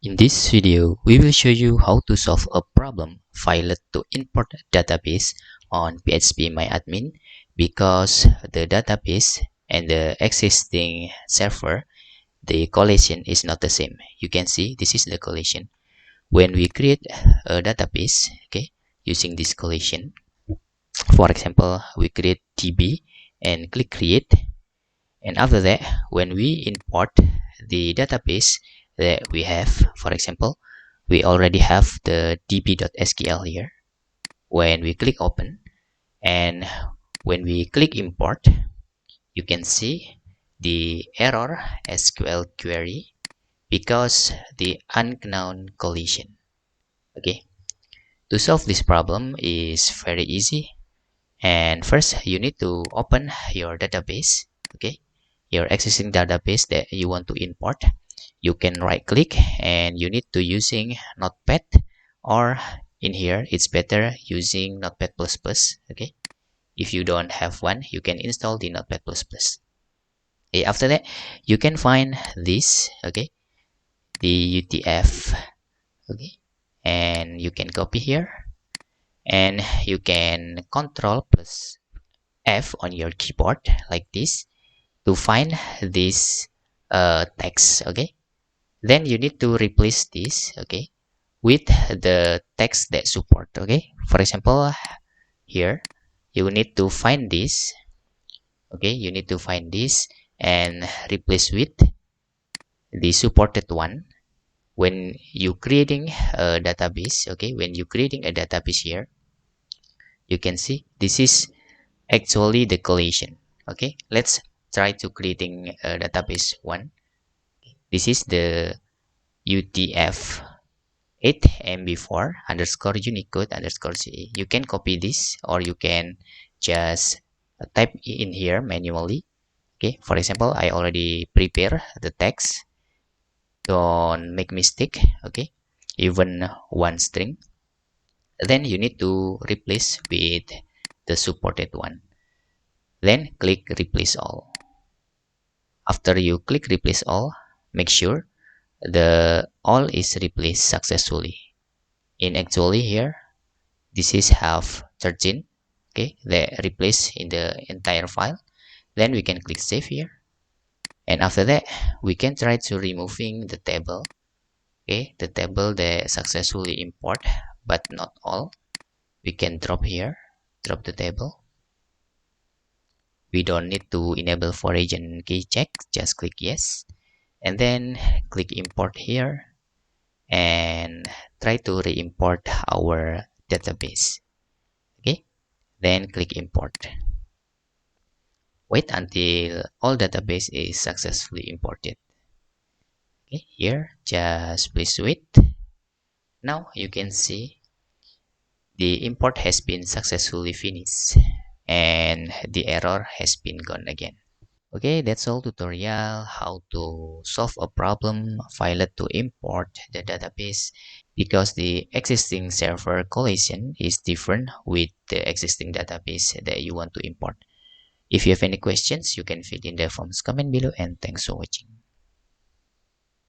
In this video, we will show you how to solve a problem filed to import database on PHPMyAdmin because the database and the existing server, the collation is not the same. You can see this is the collation. When we create a database, okay, using this collation, for example, we create DB and click create, and after that, when we import the database that we have, for example, we already have the db.sql here. When we click open and when we click import, you can see the error SQL query because the unknown collision. Okay, to solve this problem is very easy. And first, you need to open your database. Okay, your existing database that you want to import. You can right click and you need to using Notepad, or in here it's better using Notepad++. Okay, if you don't have one, you can install the Notepad++. Okay, after that you can find this, okay, the UTF, okay, and you can copy here and you can Ctrl+F on your keyboard like this to find this text. Okay, then you need to replace this, okay, with the text that support. Okay, for example, here you need to find this. Okay, you need to find this and replace with the supported one. When you creating a database, okay, when you creating a database here, you can see this is actually the collation. Okay, let's try to creating a database one. This is the UTF 8 MB4 underscore Unicode underscore CE. You can copy this or you can just type in here manually. Okay, for example, I already prepare the text. Don't make mistake. Okay, even one string. Then you need to replace with the supported one. Then click replace all. After you click replace all, make sure the all is replaced successfully. In actually here, this is have 13. Okay, they replace in the entire file. Then we can click save here, and after that we can try to removing the table. Okay, the table that successfully import, but not all. We can drop here, drop the table. We don't need to enable for agent key check, just click yes, and then click import here and try to re-import our database. Okay, then click import. Wait until all database is successfully imported. Okay, here just please wait. Now you can see the import has been successfully finished and the error has been gone again. Okay, that's all tutorial how to solve a problem filed to import the database because the existing server collation is different with the existing database that you want to import. If you have any questions, you can fill in the forms comment below, and thanks for watching.